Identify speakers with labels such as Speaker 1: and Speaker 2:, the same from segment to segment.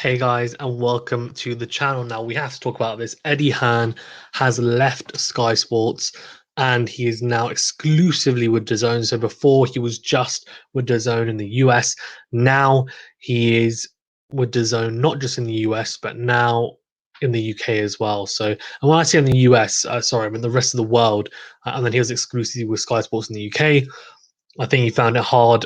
Speaker 1: Hey guys, and welcome to the channel. Now we have to talk about this. Eddie Hearn has left Sky Sports and he is now exclusively with DAZN. So before he was just with DAZN in the US. Now he is with DAZN not just in the US, but now in the UK as well. So, and when I say in the US, sorry, I mean the rest of the world. And then he was exclusively with Sky Sports in the UK. I think he found it hard,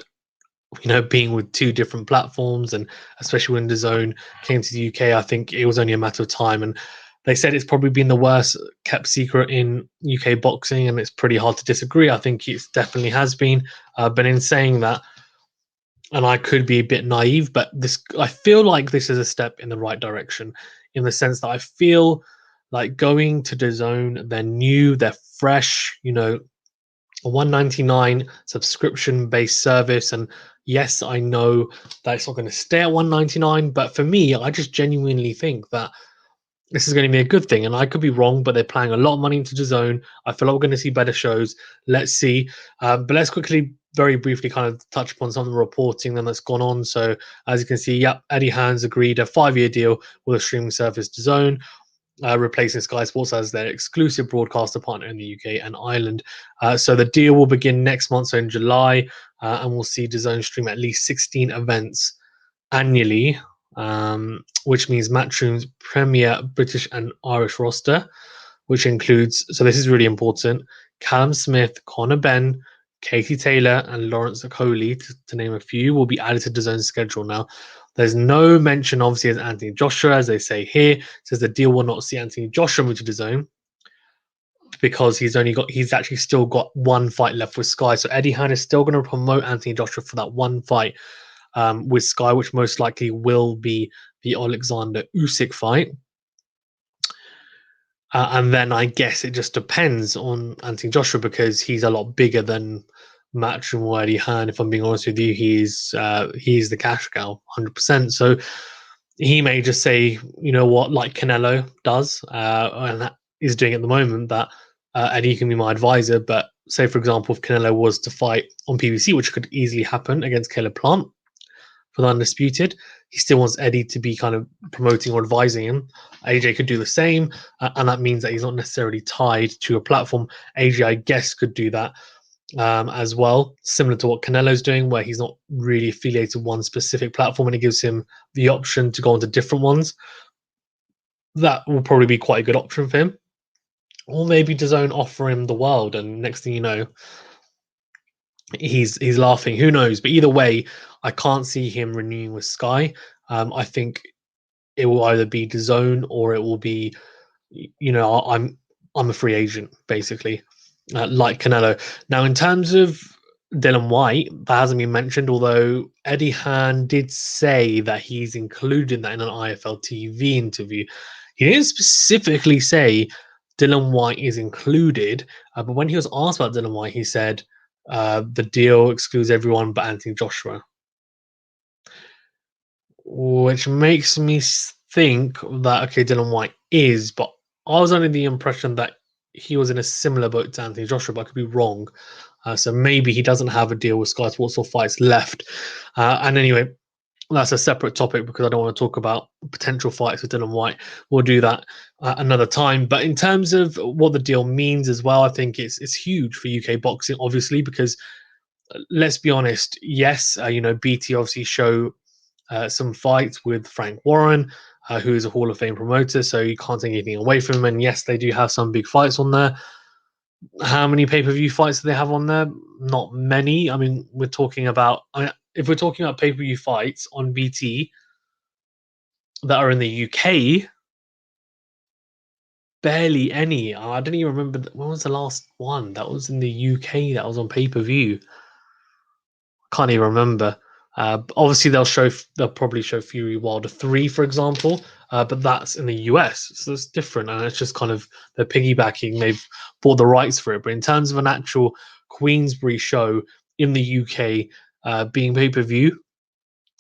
Speaker 1: being with two different platforms, and especially when DAZN came to the UK, I think it was only a matter of time. And they said it's probably been the worst kept secret in UK boxing, and it's pretty hard to disagree. I think it definitely has been. But in saying that, and I could be a bit naive, but I feel like this is a step in the right direction, in the sense that I feel like going to DAZN, they're new, they're fresh, a 199 subscription based service. And yes, I know that it's not going to stay at 199, but for me, I just genuinely think that this is going to be a good thing. And I could be wrong, but they're planning a lot of money into the zone. I feel like we're going to see better shows. Let's see. But let's quickly, very briefly, kind of touch upon some of the reporting that's gone on. So as you can see, Eddie Hearn's agreed a 5-year deal with a streaming service DAZN, replacing Sky Sports as their exclusive broadcaster partner in the UK and Ireland. So the deal will begin next month, so in July, and we'll see DAZN stream at least 16 events annually, which means Matchroom's premier British and Irish roster, which includes, so this is really important, Callum Smith, Conor Benn, Katie Taylor, and Lawrence Okolie, to name a few, will be added to DAZN's schedule. Now, there's no mention, obviously, as Anthony Joshua, as they say here. It says the deal will not see Anthony Joshua move to DAZN because he's actually still got one fight left with Sky. So Eddie Hearn is still going to promote Anthony Joshua for that one fight with Sky, which most likely will be the Alexander Usyk fight. And then I guess it just depends on Anthony Joshua, because he's a lot bigger than Matchroom or Eddie Hearn. If I'm being honest with you, he's the cash cow, 100%. So he may just say, you know what, like Canelo does, and that is doing at the moment, that Eddie can be my advisor. But say, for example, if Canelo was to fight on PBC, which could easily happen against Caleb Plant for the undisputed, he still wants Eddie to be kind of promoting or advising him. AJ could do the same, and that means that he's not necessarily tied to a platform. AJ, I guess, could do that as well, similar to what Canelo's doing, where he's not really affiliated to one specific platform, and it gives him the option to go onto different ones. That will probably be quite a good option for him. Or maybe DAZN offer him the world, and next thing you know, he's laughing. Who knows? But either way, I can't see him renewing with Sky. I think it will either be DAZN or it will be, I'm a free agent basically, like Canelo. Now, in terms of Dylan White, that hasn't been mentioned, although Eddie Hearn did say that he's including that in an IFL TV interview. He didn't specifically say Dylan White is included, but when he was asked about Dylan White, he said the deal excludes everyone but Anthony Joshua, which makes me think that, okay, Dylan White is, but I was under the impression that he was in a similar boat to Anthony Joshua, but I could be wrong. So maybe he doesn't have a deal with Sky Sports or fights left. And anyway, that's a separate topic, because I don't want to talk about potential fights with Dylan White. We'll do that another time. But in terms of what the deal means as well, I think it's huge for UK boxing, obviously, because let's be honest. Yes, BT obviously show some fights with Frank Warren, who is a Hall of Fame promoter, so you can't take anything away from him. And yes, they do have some big fights on there. How many pay-per-view fights do they have on there? Not many. I mean, if we're talking about pay-per-view fights on BT that are in the UK, barely any. I don't even remember when was the last one that was in the UK that was on pay-per-view. Can't even remember. Obviously, they'll probably show Fury Wilder 3, for example, but that's in the US, so it's different, and it's just kind of they're piggybacking. They've bought the rights for it, but in terms of an actual Queensbury show in the UK being pay-per-view,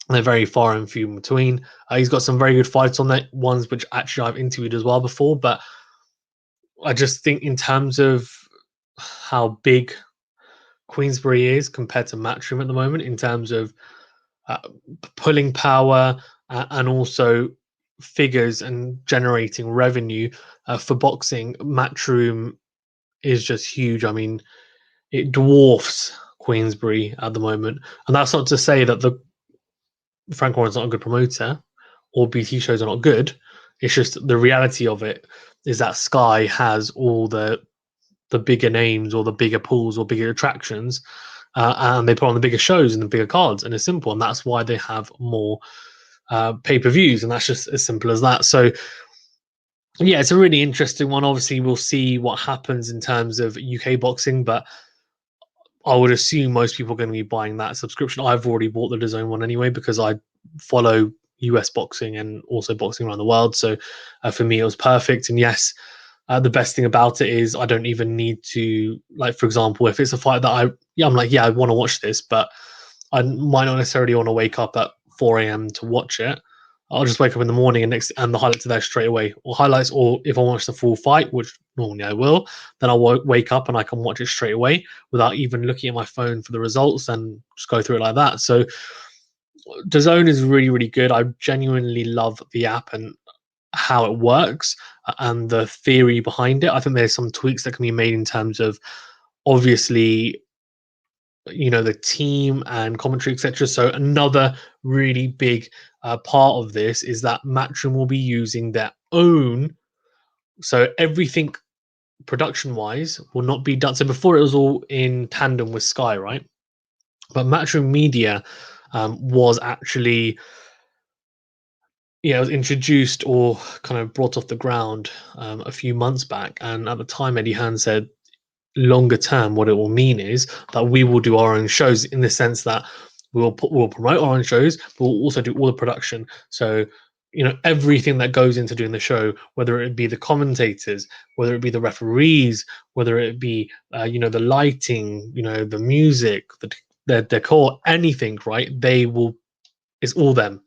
Speaker 1: they're very far and few in between. He's got some very good fights on there, ones which actually I've interviewed as well before, but I just think in terms of how big Queensbury is compared to Matchroom at the moment, in terms of pulling power, and also figures and generating revenue for boxing. Matchroom is just huge. I mean, it dwarfs Queensbury at the moment, and that's not to say that the Frank Warren's not a good promoter or BT shows are not good. It's just the reality of it is that Sky has all the bigger names or the bigger pools or bigger attractions, and they put on the bigger shows and the bigger cards, and it's simple, and that's why they have more pay-per-views, and that's just as simple as that. So yeah, it's a really interesting one. Obviously, we'll see what happens in terms of UK boxing, but I would assume most people are going to be buying that subscription. I've already bought the DAZN one anyway because I follow US boxing and also boxing around the world. So for me, it was perfect. And yes, the best thing about it is I don't even need to, like, for example, if it's a fight that I'm like, yeah, I want to watch this, but I might not necessarily want to wake up at 4 a.m. to watch it. I'll just wake up in the morning and the highlights are there straight away. Or highlights, or if I watch the full fight, which normally I will, then I'll wake up and I can watch it straight away without even looking at my phone for the results and just go through it like that. So DAZN is really, really good. I genuinely love the app and how it works and the theory behind it. I think there's some tweaks that can be made in terms of obviously the team and commentary, etc. So another really big part of this is that Matchroom will be using their own, so everything production wise will not be done. So before it was all in tandem with Sky, right? But Matchroom Media was actually it was introduced or kind of brought off the ground a few months back, and at the time Eddie Hearn said longer term, what it will mean is that we will do our own shows in the sense that we'll promote our own shows, but we'll also do all the production. So, everything that goes into doing the show, whether it be the commentators, whether it be the referees, whether it be the lighting, the music, the decor, anything, right? They will. It's all them.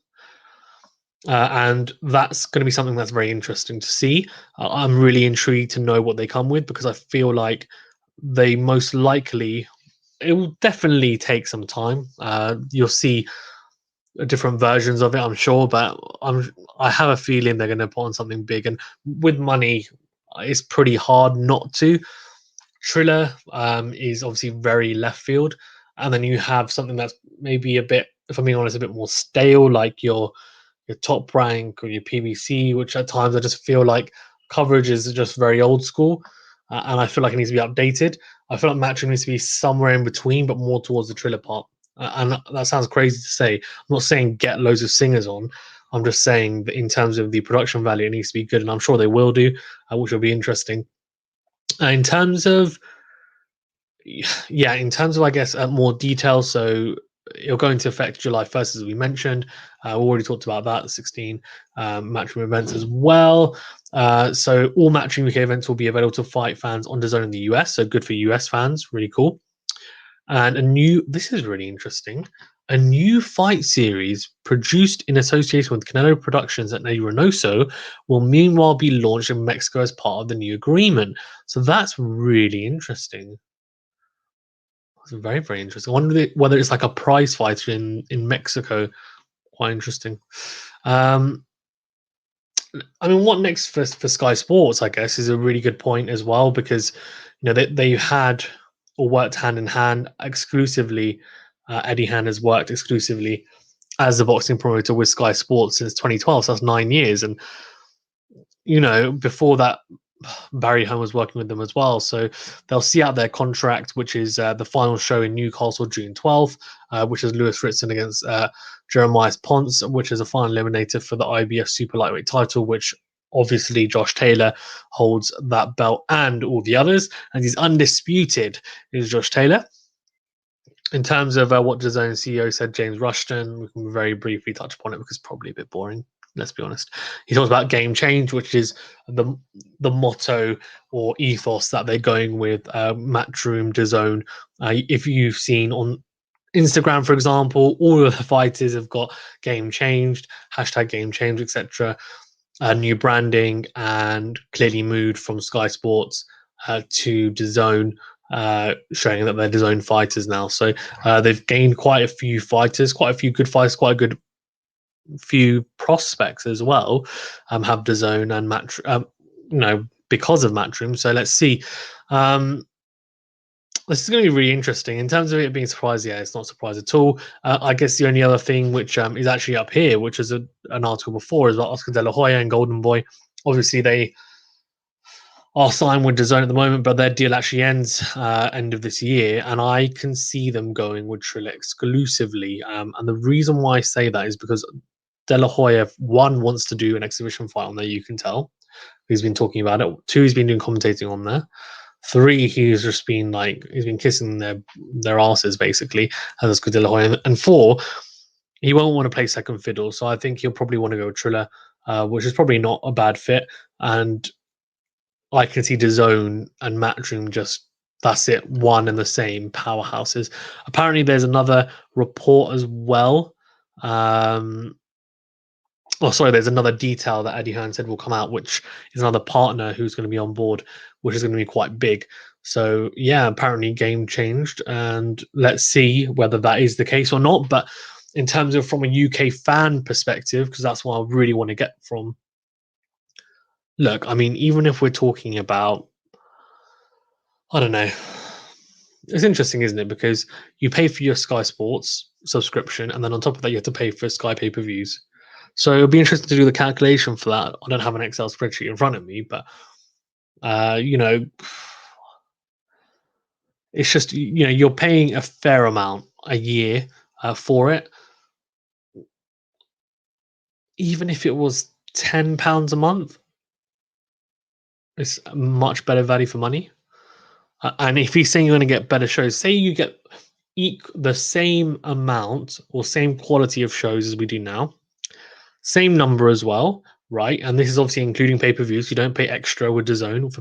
Speaker 1: And that's going to be something that's very interesting to see. I'm really intrigued to know what they come with because I feel like they most likely it will definitely take some time. You'll see different versions of it, I'm sure, but I have a feeling they're going to put on something big, and with money, it's pretty hard not to. Triller is obviously very left field, and then you have something that's maybe a bit, if I'm being honest, a bit more stale, like your top rank or your PBC, which at times I just feel like coverage is just very old school, and I feel like it needs to be updated. I feel like matching needs to be somewhere in between, but more towards the Triller part. And that sounds crazy to say. I'm not saying get loads of singers on. I'm just saying that in terms of the production value, it needs to be good, and I'm sure they will do, which will be interesting. In terms of yeah, in terms of I guess more detail, so it'll go into effect July 1st, as we mentioned. We already talked about that, the 16 matchroom events as well. So all matchroom UK events will be available to fight fans on DAZN in the US. So good for US fans, really cool. And this is really interesting. A new fight series produced in association with Canelo Productions at Reynoso will meanwhile be launched in Mexico as part of the new agreement. So that's really interesting. It's very, very interesting. I wonder whether it's like a prize fighter in Mexico. Quite interesting. Um, I mean, what next for Sky Sports? I guess is a really good point as well because they had or worked hand in hand exclusively. Eddie Hearn has worked exclusively as a boxing promoter with Sky Sports since 2012. So that's 9 years, and before that, Barry Hearn was working with them as well. So they'll see out their contract, which is the final show in Newcastle, June 12th, which is Lewis Ritson against Jeremiah Ponce, which is a final eliminator for the IBF Super Lightweight title, which obviously Josh Taylor holds that belt and all the others, and he's undisputed is Josh Taylor. In terms of what DAZN CEO said, James Rushton, we can very briefly touch upon it because it's probably a bit boring. Let's be honest. He talks about game change, which is the motto or ethos that they're going with. Matchroom, DAZN. If you've seen on Instagram, for example, all of the fighters have got game changed, hashtag game change, etc. New branding and clearly moved from Sky Sports to DAZN, showing that they're DAZN fighters now. So they've gained quite a few fighters, quite a few good fighters, quite a good few prospects as well have DAZN and Match, because of Matchroom. So let's see. Um, this is going to be really interesting in terms of it being surprised. Yeah, it's not a surprise at all. I guess the only other thing which is actually up here, which is an article before, is about Oscar De La Hoya and Golden Boy. Obviously, they are signed with DAZN at the moment, but their deal actually ends end of this year, and I can see them going with Triller exclusively. And the reason why I say that is because De La Hoya, one, wants to do an exhibition fight on there. You can tell he's been talking about it. Two, he's been doing commentating on there. Three, he's just been like he's been kissing their asses basically as De La Hoya. And four, he won't want to play second fiddle. So I think he'll probably want to go with Triller, which is probably not a bad fit. And I can see DAZN and Matchroom just that's it, one and the same powerhouses. Apparently, there's another report as well. Sorry, there's another detail that Eddie Hearn said will come out, which is another partner who's going to be on board, which is going to be quite big. So yeah, apparently game changed, and let's see whether that is the case or not. But in terms of from a UK fan perspective, because that's what I really want to get from. Look, I mean, even if we're talking about, I don't know, it's interesting, isn't it? Because you pay for your Sky Sports subscription, and then on top of that, you have to pay for Sky pay per views. So it'll be interesting to do the calculation for that. I don't have an Excel spreadsheet in front of me, but uh, you know, it's just you're paying a fair amount a year for it. Even if it was £10 a month, it's a much better value for money. And if he's saying you're going to get better shows, say you get the same amount or same quality of shows as we do now, same number as well, right? And this is obviously including pay-per-views. You don't pay extra with DAZN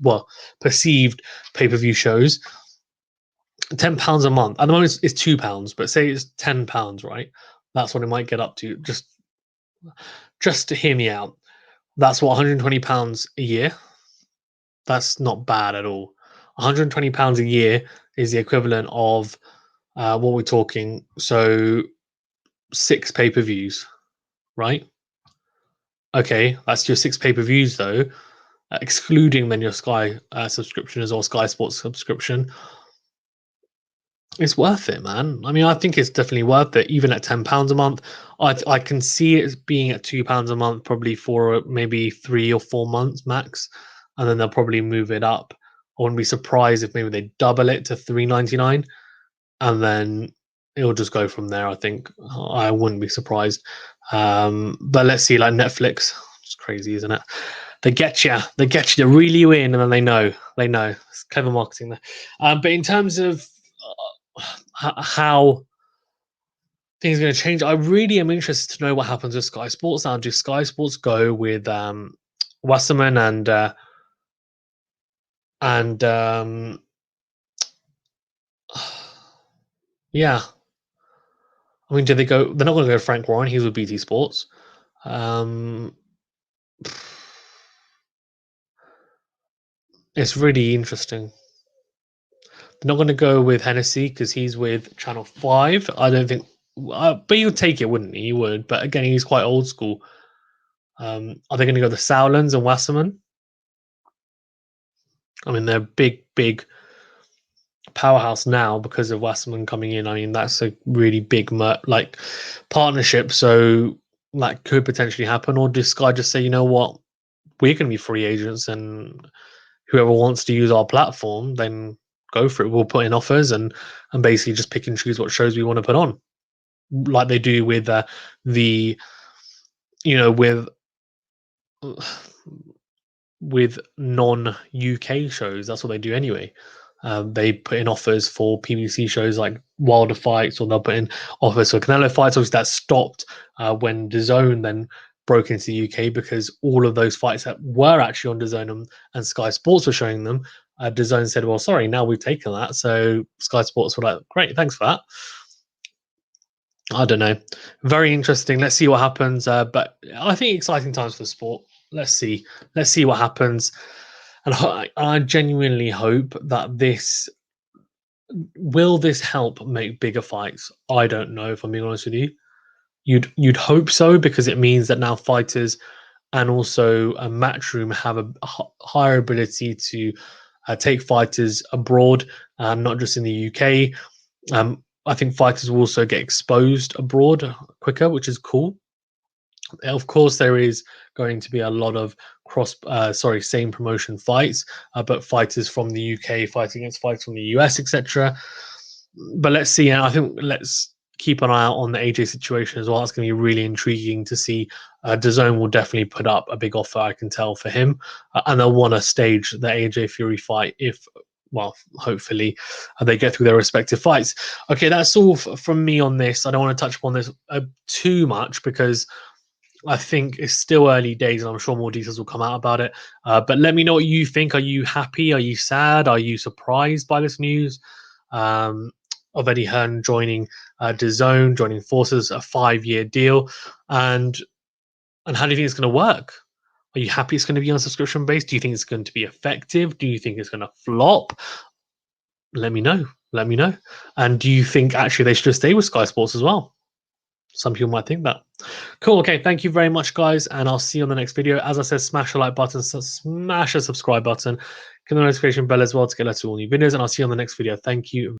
Speaker 1: for perceived pay-per-view shows. £10 a month. At the moment, it's £2, but say it's £10, right? That's what it might get up to. Just to hear me out. That's what £120 a year. That's not bad at all. £120 a year is the equivalent of what we're talking. So 6 pay-per-views, right? Okay, that's your 6 pay-per-views though, excluding then your Sky subscription as well, Sky Sports subscription. It's worth it, man. I mean, I think it's definitely worth it, even at £10 a month. I can see it as being at £2 a month, probably for maybe 3 or 4 months max, and then they'll probably move it up. I wouldn't be surprised if maybe they double it to £3.99, and then it'll just go from there. I think I wouldn't be surprised. But let's see, like Netflix, it's crazy, isn't it? They get you, they reel you in, and then they know. It's clever marketing there. But in terms of how things are going to change, I really am interested to know what happens with Sky Sports now. Do Sky Sports go with Wasserman and yeah? I mean, do they go? They're not going to go Frank Warren. He's with BT Sports. Um, it's really interesting. They're not going to go with Hennessy because he's with Channel 5. I don't think, but he would take it, wouldn't he? He would. But again, he's quite old school. Are they going to go the Sowlands and Wasserman? I mean, they're big powerhouse now because of Wasserman coming in. I mean, that's a really big partnership. So that could potentially happen. Or does Sky just say, you know what, we're going to be free agents, and whoever wants to use our platform, then go for it. We'll put in offers and basically just pick and choose what shows we want to put on, like they do with the with non UK shows. That's what they do anyway. They put in offers for PBC shows like Wilder Fights, or they'll put in offers for Canelo Fights. Obviously, that stopped when DAZN then broke into the UK, because all of those fights that were actually on DAZN and Sky Sports were showing them, DAZN said, well, sorry, now we've taken that. So Sky Sports were like, great, thanks for that. I don't know. Very interesting. Let's see what happens. But I think exciting times for sport. Let's see. Let's see what happens. And I genuinely hope that this will help make bigger fights. I don't know, if I'm being honest with you. You'd hope so, because it means that now fighters and also a Matchroom have a higher ability to take fighters abroad, not just in the UK. I think fighters will also get exposed abroad quicker, which is cool. Of course, there is going to be a lot of same promotion fights, but fighters from the UK fighting against fighters from the US, etc. But let's see. And I think let's keep an eye out on the AJ situation as well. It's going to be really intriguing to see. DAZN will definitely put up a big offer, I can tell, for him, and they'll want to stage the AJ Fury fight if, well, hopefully they get through their respective fights. Okay, that's all from me on this. I don't want to touch upon this too much, because I think it's still early days, and I'm sure more details will come out about it. But let me know what you think. Are you happy? Are you sad? Are you surprised by this news of Eddie Hearn joining DAZN, joining forces, a 5-year deal, and how do you think it's going to work? Are you happy it's going to be on a subscription base? Do you think it's going to be effective? Do you think it's going to flop? Let me know. Let me know. And do you think actually they should just stay with Sky Sports as well? Some people might think that. Cool. Okay. Thank you very much, guys. And I'll see you on the next video. As I said, smash the like button, smash the subscribe button, click the notification bell as well to get alerts to all new videos. And I'll see you on the next video. Thank you